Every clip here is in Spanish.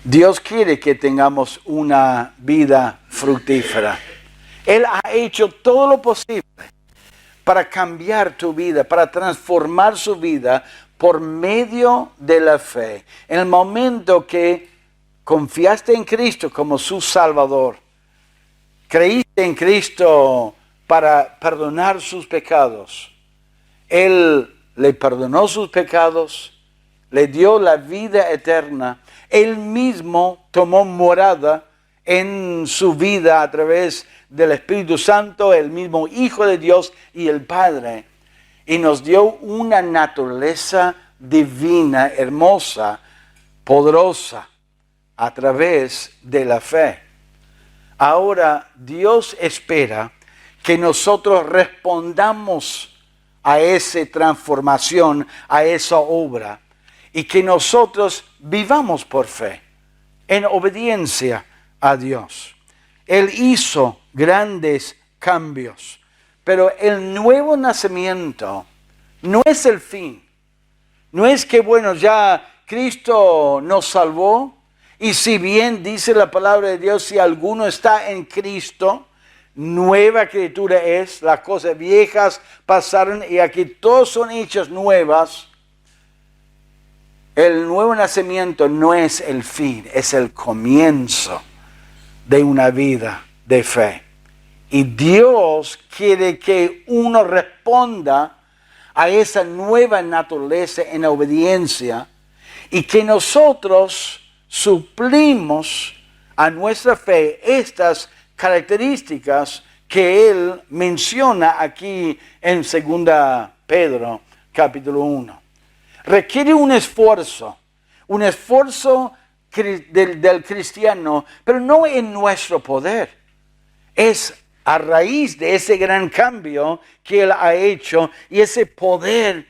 Dios quiere que tengamos una vida fructífera. Él ha hecho todo lo posible para cambiar tu vida, para transformar su vida por medio de la fe. En el momento que confiaste en Cristo como su Salvador, creíste en Cristo para perdonar sus pecados, Él le perdonó sus pecados, le dio la vida eterna. Él mismo tomó morada en su vida a través del Espíritu Santo, el mismo Hijo de Dios y el Padre. Y nos dio una naturaleza divina, hermosa, poderosa, a través de la fe. Ahora Dios espera que nosotros respondamos a esa transformación, a esa obra, y que nosotros vivamos por fe, en obediencia a Dios. Él hizo grandes cambios, pero el nuevo nacimiento no es el fin. No es que, bueno, ya Cristo nos salvó, y si bien dice la palabra de Dios, si alguno está en Cristo, nueva criatura es, las cosas viejas pasaron y aquí todas son hechas nuevas. El nuevo nacimiento no es el fin, es el comienzo de una vida de fe. Y Dios quiere que uno responda a esa nueva naturaleza en obediencia y que nosotros suplimos a nuestra fe estas características que Él menciona aquí en 2 Pedro capítulo 1. Requiere un esfuerzo del cristiano, pero no en nuestro poder. Es a raíz de ese gran cambio que Él ha hecho y ese poder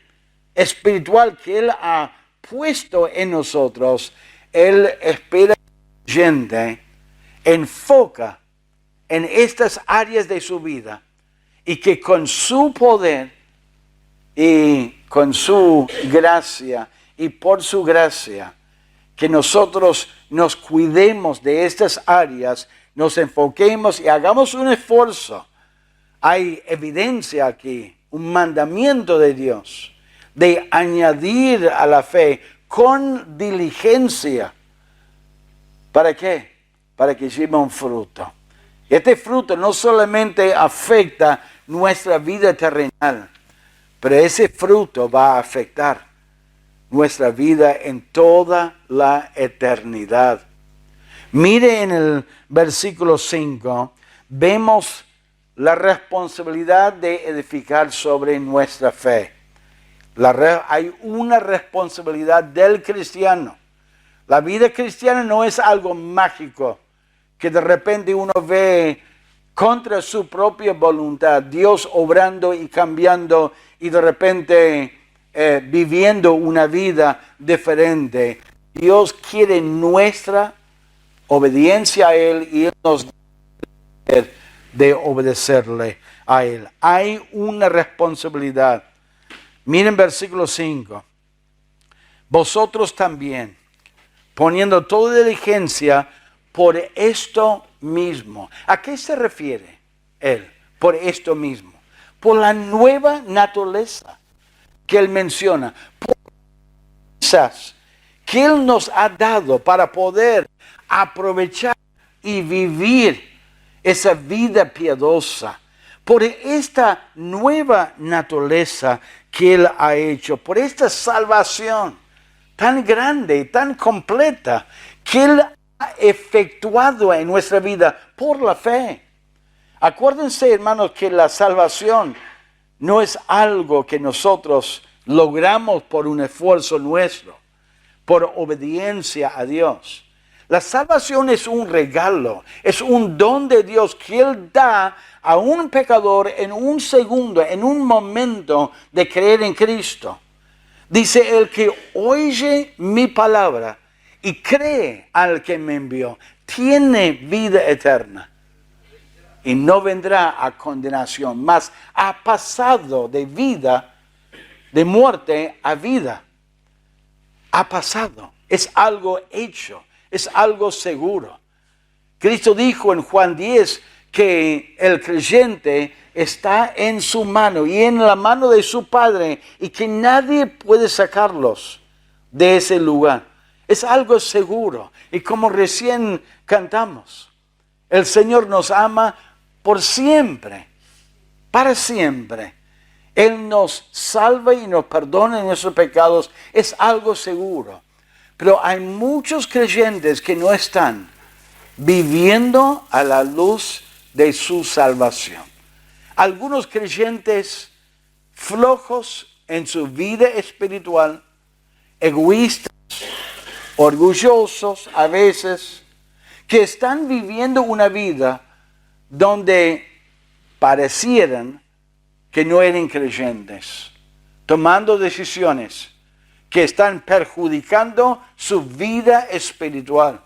espiritual que Él ha puesto en nosotros. Él espera que el creyente enfoca en estas áreas de su vida y que con su poder y con su gracia y por su gracia, que nosotros nos cuidemos de estas áreas, nos enfoquemos y hagamos un esfuerzo. Hay evidencia aquí, un mandamiento de Dios, de añadir a la fe con diligencia. ¿Para qué? Para que lleve un fruto. Este fruto no solamente afecta nuestra vida terrenal, pero ese fruto va a afectar nuestra vida en toda la eternidad. Mire en el versículo 5, vemos la responsabilidad de edificar sobre nuestra fe. Hay una responsabilidad del cristiano. La vida cristiana no es algo mágico que de repente uno ve contra su propia voluntad, Dios obrando y cambiando y de repente viviendo una vida diferente. Dios quiere nuestra obediencia a Él y Él nos da de obedecerle a Él. Hay una responsabilidad. Miren versículo 5. Vosotros también, poniendo toda diligencia por esto mismo. ¿A qué se refiere Él? Por esto mismo. Por la nueva naturaleza que Él menciona. Por esas que Él nos ha dado para poder aprovechar y vivir esa vida piadosa. Por esta nueva naturaleza que Él ha hecho. Por esta salvación tan grande y tan completa que Él ha efectuado en nuestra vida por la fe. Acuérdense, hermanos, que la salvación no es algo que nosotros logramos por un esfuerzo nuestro, por obediencia a Dios. La salvación es un regalo, es un don de Dios que Él da a un pecador en un segundo, en un momento de creer en Cristo. Dice: el que oye mi palabra y cree al que me envió, tiene vida eterna. Y no vendrá a condenación, mas ha pasado de vida, de muerte a vida. Ha pasado. Es algo hecho. es algo seguro. Cristo dijo en Juan 10 que el creyente está en su mano y en la mano de su Padre y que nadie puede sacarlos de ese lugar. Es algo seguro. Y como recién cantamos, el Señor nos ama por siempre, para siempre. Él nos salva y nos perdona nuestros pecados. Es algo seguro. Pero hay muchos creyentes que no están viviendo a la luz de su salvación. Algunos creyentes flojos en su vida espiritual, egoístas, orgullosos a veces, que están viviendo una vida donde parecieran que no eran creyentes, tomando decisiones que están perjudicando su vida espiritual.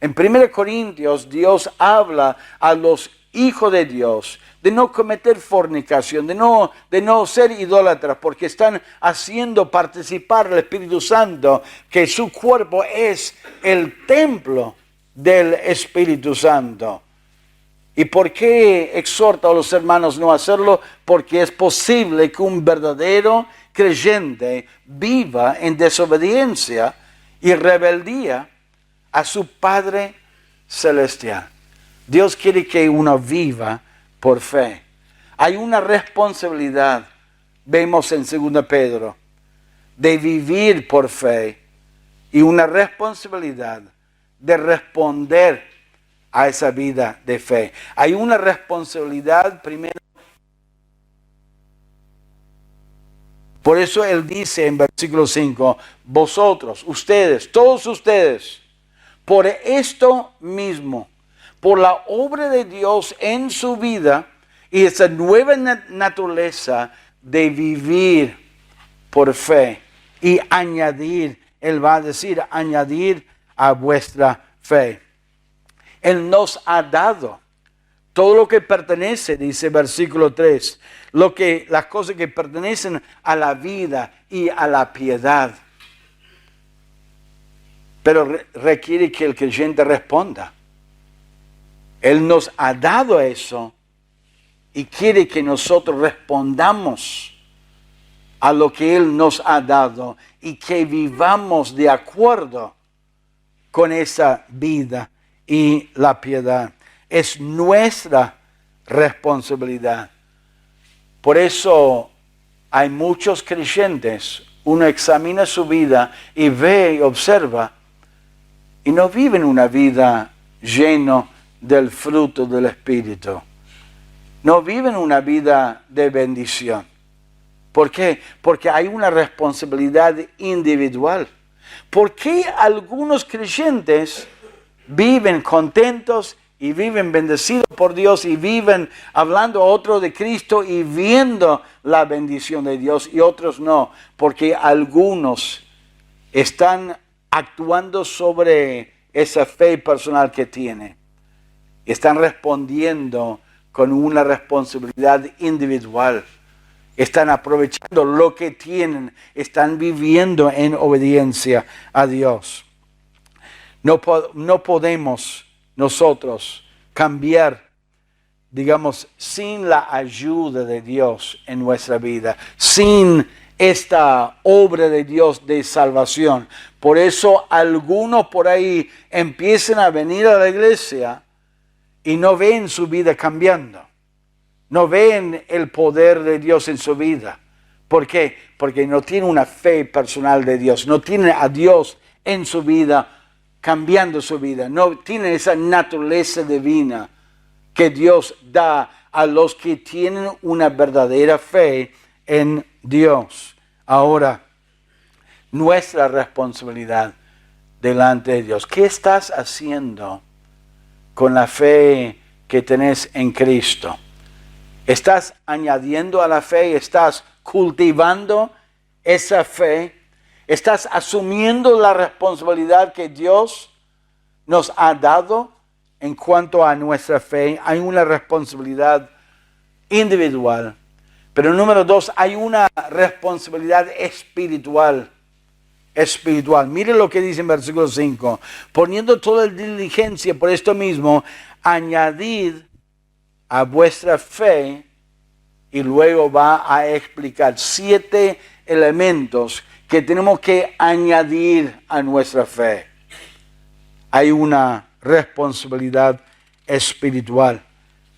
En 1 Corintios, Dios habla a los hijos de Dios de no cometer fornicación, de no ser idólatras, porque están haciendo participar al Espíritu Santo, que su cuerpo es el templo del Espíritu Santo. ¿Y por qué exhorta a los hermanos no hacerlo? Porque es posible que un verdadero creyente viva en desobediencia y rebeldía a su Padre Celestial. Dios quiere que uno viva por fe. Hay una responsabilidad, vemos en 2 Pedro, de vivir por fe y una responsabilidad de responder a esa vida de fe. Hay una responsabilidad primero. Por eso Él dice en versículo 5, vosotros, ustedes, todos ustedes, por esto mismo, por la obra de Dios en su vida y esa nueva naturaleza de vivir por fe y añadir, Él va a decir, añadir a vuestra fe. Él nos ha dado todo lo que pertenece, dice versículo 3, las cosas que pertenecen a la vida y a la piedad. Pero requiere que el creyente responda. Él nos ha dado eso y quiere que nosotros respondamos a lo que Él nos ha dado y que vivamos de acuerdo con esa vida y la piedad. Es nuestra responsabilidad. Por eso hay muchos creyentes, uno examina su vida y ve y observa y no viven una vida llena del fruto del Espíritu. No viven una vida de bendición. ¿Por qué? Porque hay una responsabilidad individual. ¿Por qué algunos creyentes viven contentos y viven bendecidos por Dios y viven hablando a otros de Cristo y viendo la bendición de Dios y otros no? Porque algunos están actuando sobre esa fe personal que tienen. Están respondiendo con una responsabilidad individual. Están aprovechando lo que tienen. Están viviendo en obediencia a Dios. No podemos nosotros cambiar, digamos, sin la ayuda de Dios en nuestra vida, sin esta obra de Dios de salvación. Por eso algunos por ahí empiezan a venir a la iglesia y no ven su vida cambiando. No ven el poder de Dios en su vida. ¿Por qué? Porque no tienen una fe personal de Dios. No tienen a Dios en su vida, cambiando su vida. No tienen esa naturaleza divina que Dios da a los que tienen una verdadera fe en Dios. Ahora, nuestra responsabilidad delante de Dios. ¿Qué estás haciendo con la fe que tenés en Cristo? ¿Estás añadiendo a la fe? ¿Estás cultivando esa fe? ¿Estás asumiendo la responsabilidad que Dios nos ha dado en cuanto a nuestra fe? Hay una responsabilidad individual. Pero número 2, hay una responsabilidad espiritual espiritual. Mire lo que dice en versículo 5. Poniendo toda diligencia por esto mismo, añadid a vuestra fe, y luego va a explicar 7 elementos que tenemos que añadir a nuestra fe. Hay una responsabilidad espiritual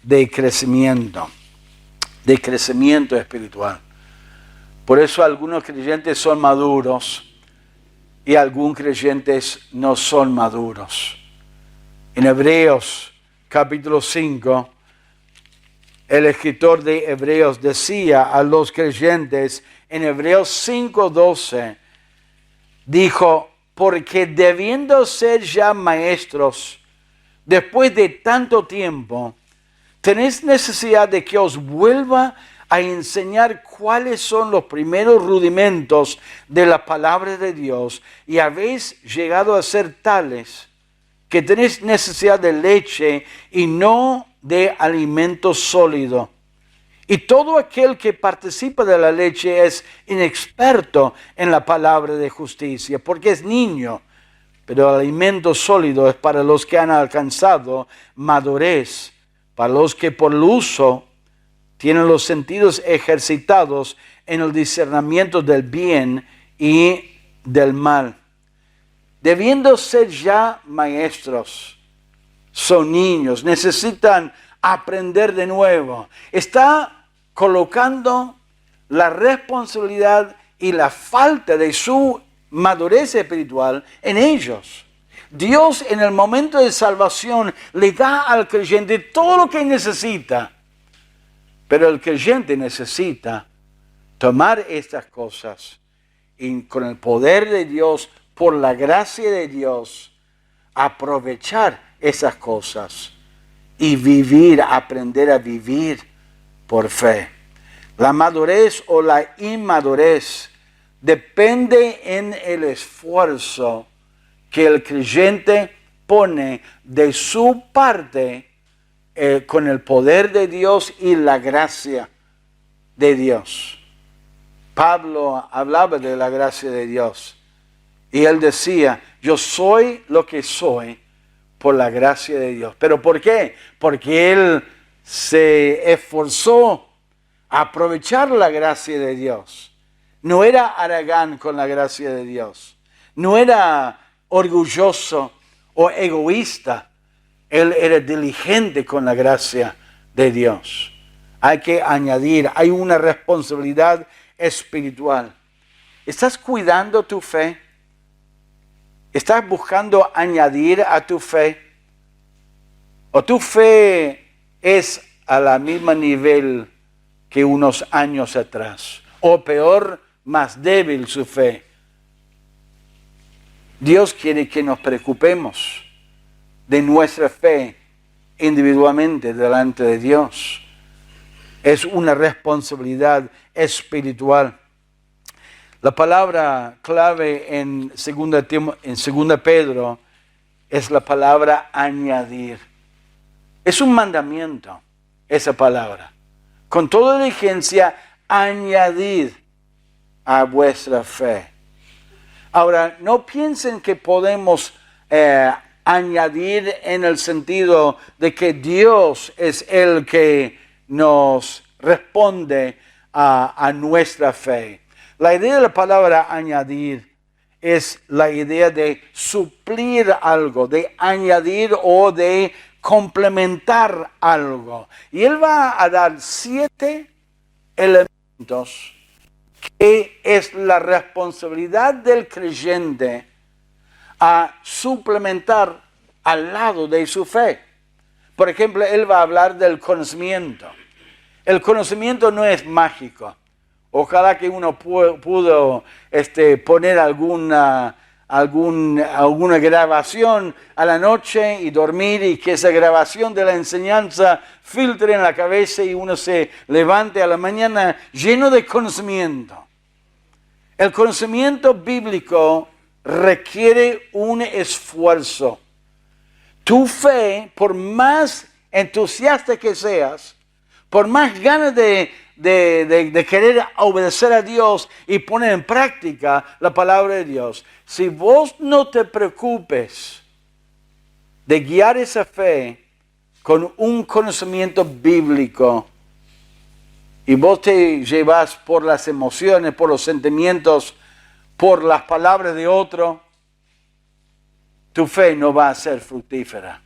de crecimiento espiritual. Por eso algunos creyentes son maduros y algunos creyentes no son maduros. En Hebreos capítulo 5, el escritor de Hebreos decía a los creyentes, en Hebreos 5:12, dijo, porque debiendo ser ya maestros, después de tanto tiempo, tenéis necesidad de que os vuelva a enseñar cuáles son los primeros rudimentos de la palabra de Dios, y habéis llegado a ser tales que tenéis necesidad de leche y no de alimento sólido. Y todo aquel que participa de la leche es inexperto en la palabra de justicia, porque es niño. Pero el alimento sólido es para los que han alcanzado madurez, para los que por el uso tienen los sentidos ejercitados en el discernimiento del bien y del mal. Debiendo ser ya maestros, son niños, necesitan aprender de nuevo. Está colocando la responsabilidad y la falta de su madurez espiritual en ellos. Dios en el momento de salvación le da al creyente todo lo que necesita, pero el creyente necesita tomar estas cosas y con el poder de Dios, por la gracia de Dios, aprovechar esas cosas y vivir, aprender a vivir por fe. La madurez o la inmadurez depende en el esfuerzo que el creyente pone de su parte con el poder de Dios y la gracia de Dios. Pablo hablaba de la gracia de Dios y él decía, yo soy lo que soy por la gracia de Dios. ¿Pero por qué? Porque él se esforzó a aprovechar la gracia de Dios. No era aragán con la gracia de Dios. No era orgulloso o egoísta. Él era diligente con la gracia de Dios. Hay que añadir, hay una responsabilidad espiritual. ¿Estás cuidando tu fe? ¿Estás buscando añadir a tu fe? ¿O tu fe es a la misma nivel que unos años atrás? ¿O peor, más débil su fe? Dios quiere que nos preocupemos de nuestra fe individualmente delante de Dios. Es una responsabilidad espiritual. La palabra clave en 2 Pedro es la palabra añadir. Es un mandamiento, esa palabra. Con toda diligencia, añadid a vuestra fe. Ahora, no piensen que podemos añadir en el sentido de que Dios es el que nos responde a nuestra fe. La idea de la palabra añadir es la idea de suplir algo, de añadir o de complementar algo. Y él va a dar 7 elementos que es la responsabilidad del creyente a suplementar al lado de su fe. Por ejemplo, él va a hablar del conocimiento. El conocimiento no es mágico. Ojalá que uno pudo poner alguna grabación a la noche y dormir y que esa grabación de la enseñanza filtre en la cabeza y uno se levante a la mañana lleno de conocimiento. El conocimiento bíblico requiere un esfuerzo. Tu fe, por más entusiasta que seas, por más ganas de querer obedecer a Dios y poner en práctica la palabra de Dios, si vos no te preocupes de guiar esa fe con un conocimiento bíblico y vos te llevas por las emociones, por los sentimientos, por las palabras de otro, tu fe no va a ser fructífera.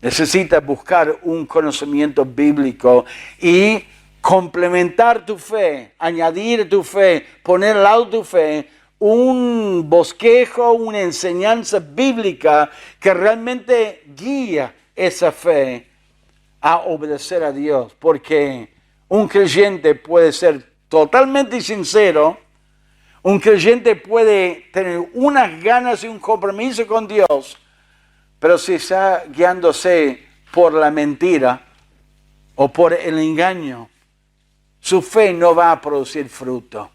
Necesitas buscar un conocimiento bíblico y complementar tu fe, añadir tu fe, poner al lado tu fe un bosquejo, una enseñanza bíblica que realmente guía esa fe a obedecer a Dios. Porque un creyente puede ser totalmente sincero, un creyente puede tener unas ganas y un compromiso con Dios, pero si está guiándose por la mentira o por el engaño, su fe no va a producir fruto.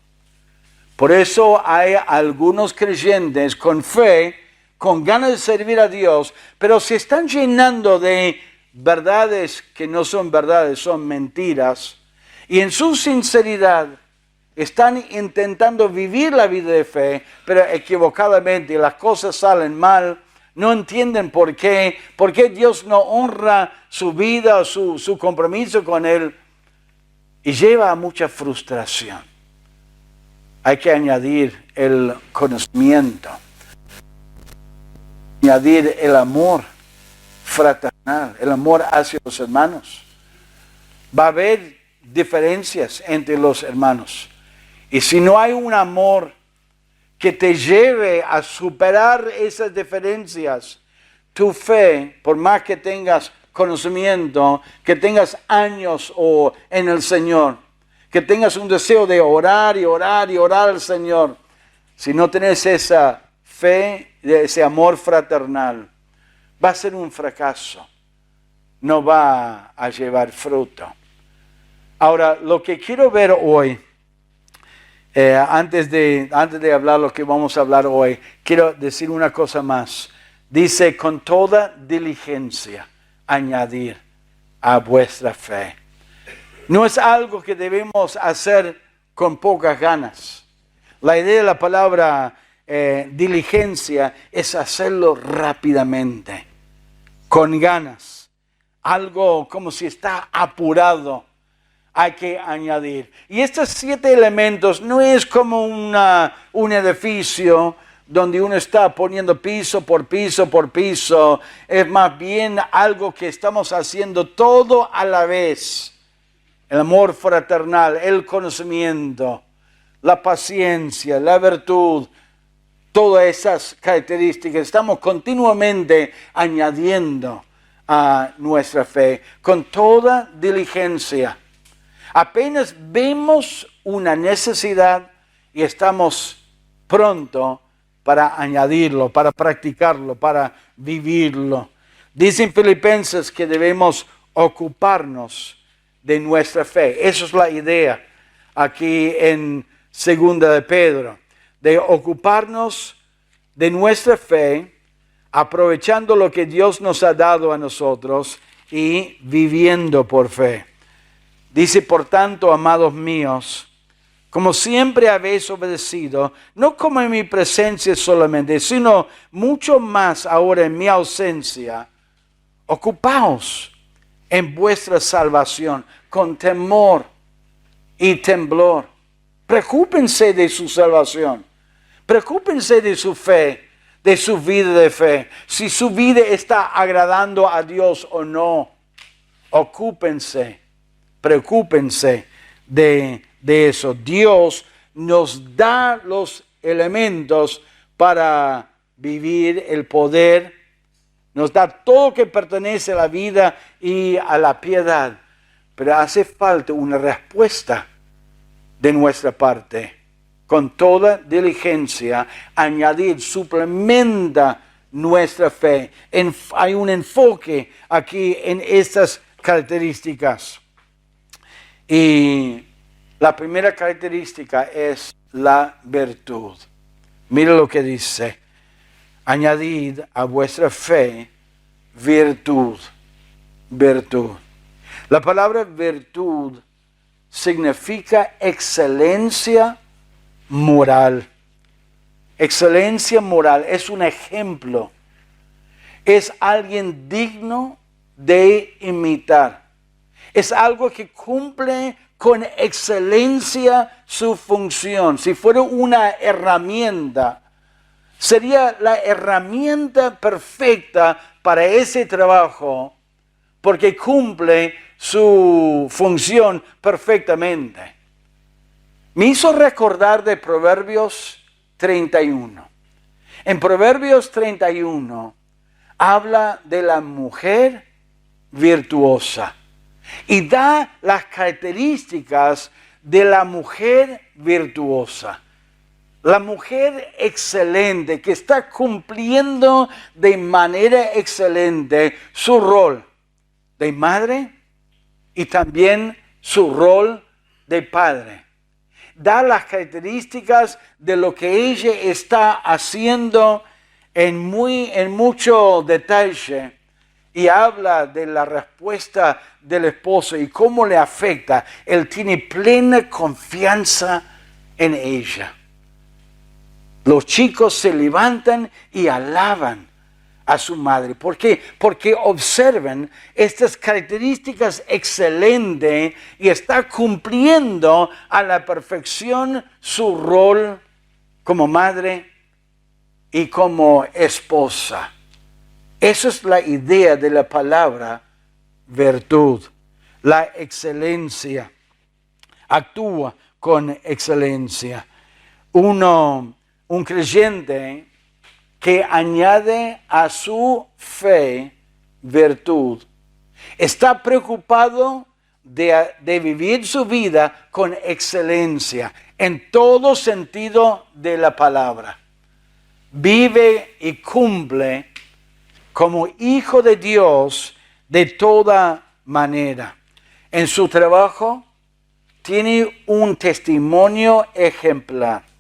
Por eso hay algunos creyentes con fe, con ganas de servir a Dios, pero se están llenando de verdades que no son verdades, son mentiras. Y en su sinceridad están intentando vivir la vida de fe, pero equivocadamente, las cosas salen mal. No entienden por qué Dios no honra su vida o su compromiso con Él, y lleva a mucha frustración. Hay que añadir el conocimiento, añadir el amor fraternal, el amor hacia los hermanos. Va a haber diferencias entre los hermanos, y si no hay un amor que te lleve a superar esas diferencias, tu fe, por más que tengas conocimiento, que tengas años en el Señor, que tengas un deseo de orar y orar y orar al Señor, si no tenés esa fe, ese amor fraternal, va a ser un fracaso, no va a llevar fruto. Ahora, lo que quiero ver hoy, antes de hablar lo que vamos a hablar hoy, quiero decir una cosa más. Dice, con toda diligencia, añadir a vuestra fe. No es algo que debemos hacer con pocas ganas. La idea de la palabra diligencia es hacerlo rápidamente, con ganas. Algo como si está apurado. Hay que añadir. Y estos 7 elementos no es como un edificio donde uno está poniendo piso por piso por piso. Es más bien algo que estamos haciendo todo a la vez. El amor fraternal, el conocimiento, la paciencia, la virtud, todas esas características. Estamos continuamente añadiendo a nuestra fe con toda diligencia. Apenas vemos una necesidad y estamos pronto para añadirlo, para practicarlo, para vivirlo. Dicen Filipenses que debemos ocuparnos de nuestra fe. Esa es la idea aquí en 2 de Pedro, de ocuparnos de nuestra fe, aprovechando lo que Dios nos ha dado a nosotros y viviendo por fe. Dice, por tanto, amados míos, como siempre habéis obedecido, no como en mi presencia solamente, sino mucho más ahora en mi ausencia, ocupaos en vuestra salvación con temor y temblor. Preocúpense de su salvación, preocúpense de su fe, de su vida de fe, si su vida está agradando a Dios o no. Ocúpense. Preocúpense de eso. Dios nos da los elementos para vivir el poder. Nos da todo lo que pertenece a la vida y a la piedad. Pero hace falta una respuesta de nuestra parte. Con toda diligencia, añadir, suplementa nuestra fe. Hay un enfoque aquí en estas características. Y la primera característica es la virtud. Mira lo que dice. Añadid a vuestra fe virtud. Virtud. La palabra virtud significa excelencia moral. Excelencia moral es un ejemplo. Es alguien digno de imitar. Es algo que cumple con excelencia su función. Si fuera una herramienta, sería la herramienta perfecta para ese trabajo, porque cumple su función perfectamente. Me hizo recordar de Proverbios 31. En Proverbios 31 habla de la mujer virtuosa y da las características de la mujer virtuosa. La mujer excelente que está cumpliendo de manera excelente su rol de madre y también su rol de padre. Da las características de lo que ella está haciendo en mucho detalle y habla de la respuesta del esposo y cómo le afecta. Él tiene plena confianza en ella. Los chicos se levantan y alaban a su madre. ¿Por qué? Porque observan estas características excelentes y está cumpliendo a la perfección su rol como madre y como esposa. Esa es la idea de la palabra virtud. La excelencia. Actúa con excelencia. Un creyente que añade a su fe virtud, está preocupado de vivir su vida con excelencia en todo sentido de la palabra. Vive y cumple como hijo de Dios de toda manera. En su trabajo tiene un testimonio ejemplar.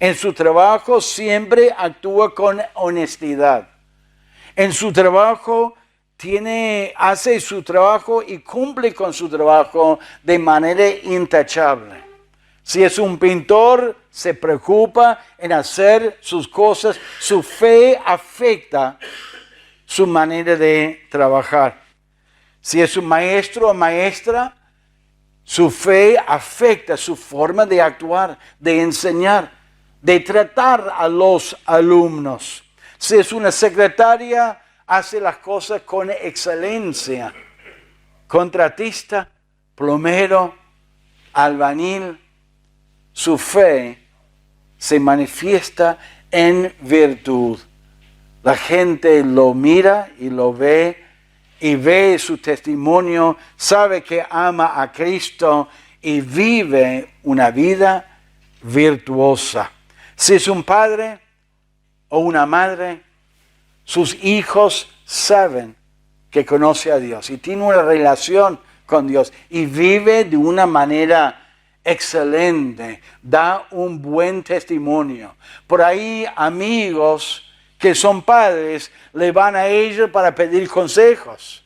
En su trabajo siempre actúa con honestidad. En su trabajo hace su trabajo y cumple con su trabajo de manera intachable. Si es un pintor, se preocupa en hacer sus cosas. Su fe afecta su manera de trabajar. Si es un maestro o maestra, su fe afecta su forma de actuar, de enseñar, de tratar a los alumnos. Si es una secretaria, hace las cosas con excelencia. Contratista, plomero, albañil, su fe se manifiesta en virtud. La gente lo mira y lo ve y ve su testimonio, sabe que ama a Cristo y vive una vida virtuosa. Si es un padre o una madre, sus hijos saben que conoce a Dios y tiene una relación con Dios y vive de una manera excelente, da un buen testimonio. Por ahí amigos que son padres le van a ellos para pedir consejos,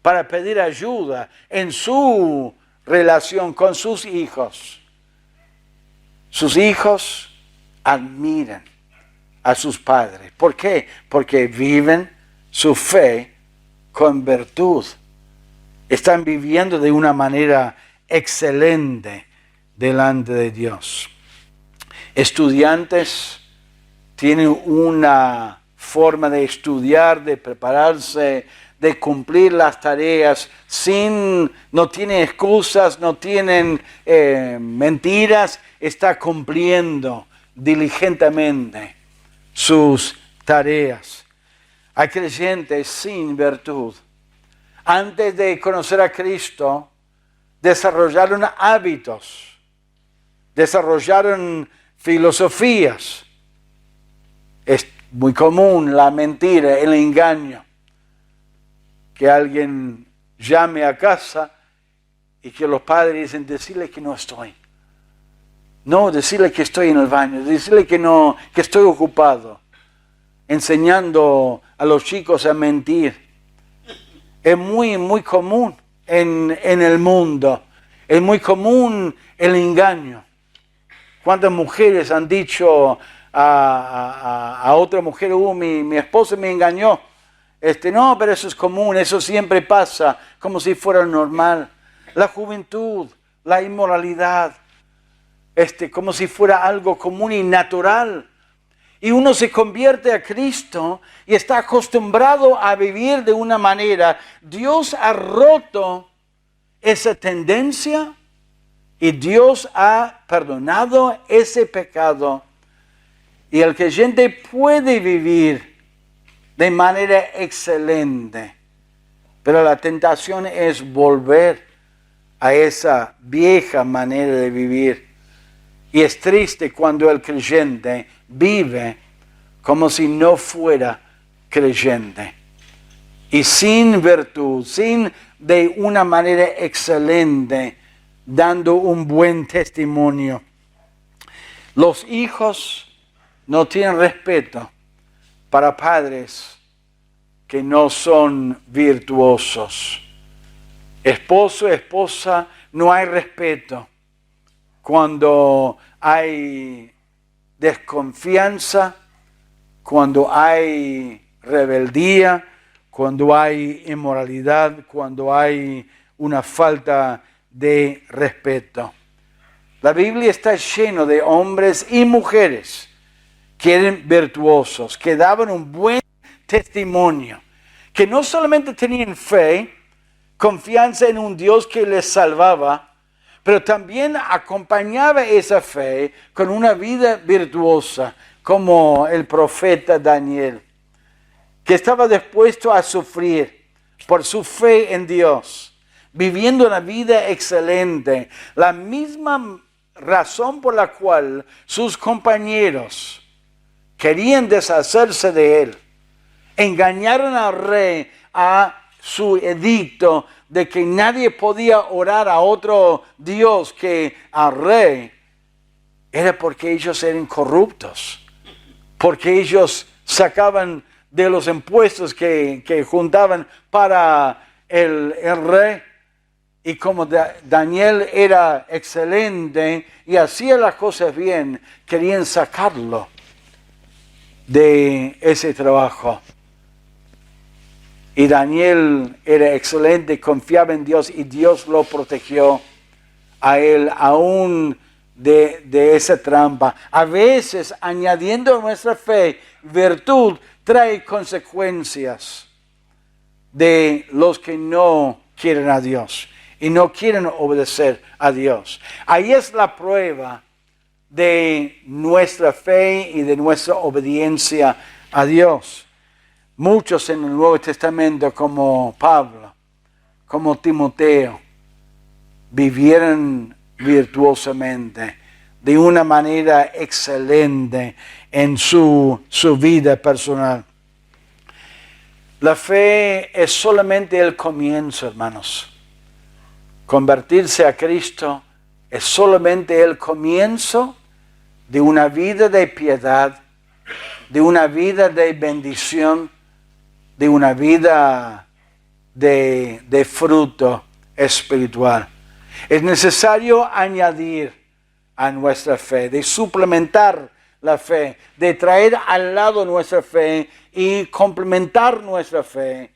para pedir ayuda en su relación con sus hijos. Sus hijos admiran a sus padres. ¿Por qué? Porque viven su fe con virtud. Están viviendo de una manera excelente delante de Dios. Estudiantes tienen una forma de estudiar, de prepararse, de cumplir las tareas no tienen excusas, no tienen mentiras, está cumpliendo diligentemente sus tareas. Hay creyentes sin virtud. Antes de conocer a Cristo, desarrollaron hábitos, desarrollaron filosofías. Es muy común la mentira, el engaño. Que alguien llame a casa y que los padres dicen, decirle que no estoy. No, decirle que estoy en el baño, decirle que no, que estoy ocupado. Enseñando a los chicos a mentir. Es muy, muy común en el mundo. Es muy común el engaño. ¿Cuántas mujeres han dicho a otra mujer, mi esposo me engañó? No, pero eso es común, eso siempre pasa, como si fuera normal. La juventud, la inmoralidad, como si fuera algo común y natural. Y uno se convierte a Cristo y está acostumbrado a vivir de una manera. Dios ha roto esa tendencia y Dios ha perdonado ese pecado. Y el creyente puede vivir de manera excelente. Pero la tentación es volver a esa vieja manera de vivir. Y es triste cuando el creyente vive como si no fuera creyente. Y sin virtud, sin de una manera excelente, dando un buen testimonio. Los hijos no tienen respeto para padres que no son virtuosos. Esposo, esposa, no hay respeto. Cuando hay desconfianza, cuando hay rebeldía, cuando hay inmoralidad, cuando hay una falta de respeto. La Biblia está llena de hombres y mujeres que eran virtuosos, que daban un buen testimonio, que no solamente tenían fe, confianza en un Dios que les salvaba, pero también acompañaba esa fe con una vida virtuosa, como el profeta Daniel, que estaba dispuesto a sufrir por su fe en Dios, viviendo una vida excelente. La misma razón por la cual sus compañeros querían deshacerse de él, engañaron al rey a su edicto de que nadie podía orar a otro Dios que al rey, era porque ellos eran corruptos, porque ellos sacaban de los impuestos que juntaban para el rey. Y como Daniel era excelente y hacía las cosas bien, querían sacarlo de ese trabajo. Y Daniel era excelente, confiaba en Dios y Dios lo protegió a él aún de esa trampa. A veces, añadiendo a nuestra fe, virtud trae consecuencias de los que no quieren a Dios y no quieren obedecer a Dios. Ahí es la prueba de nuestra fe y de nuestra obediencia a Dios. Muchos en el Nuevo Testamento, como Pablo, como Timoteo, vivieron virtuosamente, de una manera excelente en su vida personal. La fe es solamente el comienzo, hermanos. Convertirse a Cristo es solamente el comienzo de una vida de piedad, de una vida de bendición, de una vida de fruto espiritual. Es necesario añadir a nuestra fe, de suplementar la fe, de traer al lado nuestra fe y complementar nuestra fe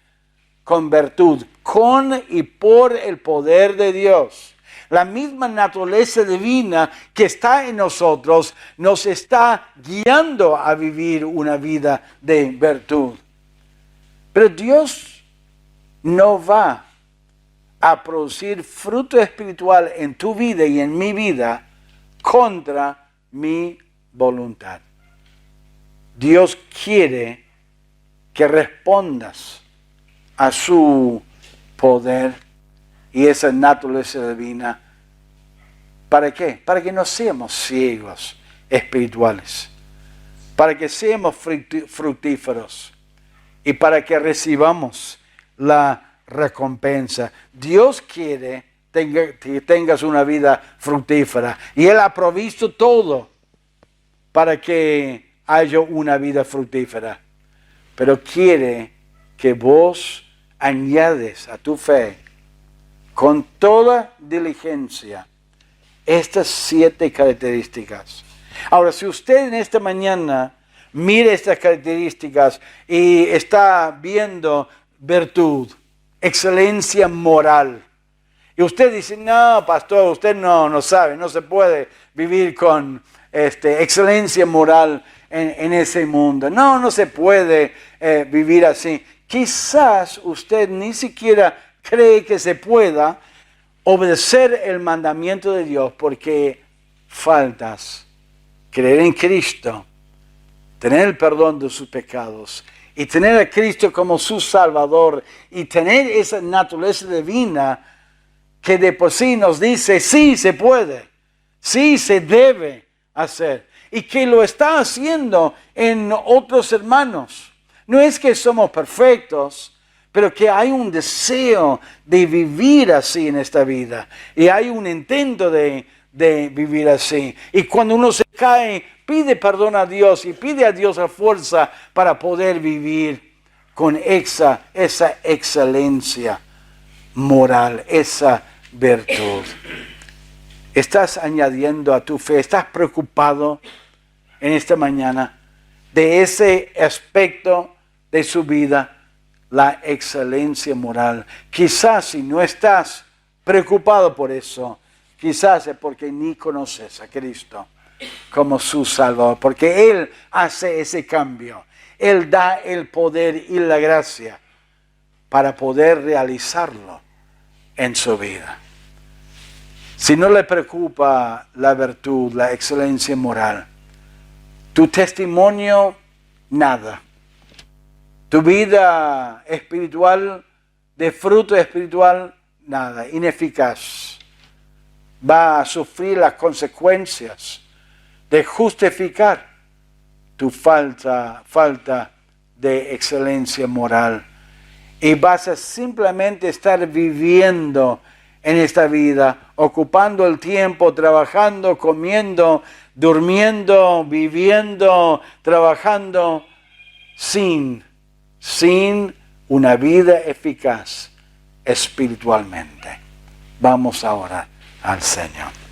con virtud, con y por el poder de Dios. La misma naturaleza divina que está en nosotros nos está guiando a vivir una vida de virtud. Pero Dios no va a producir fruto espiritual en tu vida y en mi vida contra mi voluntad. Dios quiere que respondas a su poder y esa naturaleza divina. ¿Para qué? Para que no seamos ciegos espirituales, para que seamos fructíferos y para que recibamos la recompensa. Dios quiere que tengas una vida fructífera y Él ha provisto todo para que haya una vida fructífera, pero quiere que vos añades a tu fe con toda diligencia estas 7 características. Ahora, si usted en esta mañana mire estas características y está viendo virtud, excelencia moral, y usted dice, no, pastor, usted no sabe, no se puede vivir con excelencia moral en ese mundo. No se puede vivir así. Quizás usted ni siquiera cree que se pueda obedecer el mandamiento de Dios porque faltas creer en Cristo, tener el perdón de sus pecados y tener a Cristo como su Salvador y tener esa naturaleza divina que de por sí nos dice, sí se puede, sí se debe hacer, y que lo está haciendo en otros hermanos. No es que somos perfectos, pero que hay un deseo de vivir así en esta vida, y hay un intento de vivir así. Y cuando uno se cae, pide perdón a Dios y pide a Dios la fuerza para poder vivir con esa excelencia moral, esa virtud. Estás añadiendo a tu fe, estás preocupado en esta mañana de ese aspecto de su vida, la excelencia moral. Quizás si no estás preocupado por eso, quizás es porque ni conoces a Cristo como su Salvador, porque Él hace ese cambio. Él da el poder y la gracia para poder realizarlo en su vida. Si no le preocupa la virtud, la excelencia moral, tu testimonio, nada. Tu vida espiritual, de fruto espiritual, nada, ineficaz. Va a sufrir las consecuencias de justificar tu falta de excelencia moral. Y vas a simplemente estar viviendo en esta vida, ocupando el tiempo, trabajando, comiendo, durmiendo, viviendo, trabajando, sin una vida eficaz espiritualmente. Vamos a orar al Señor.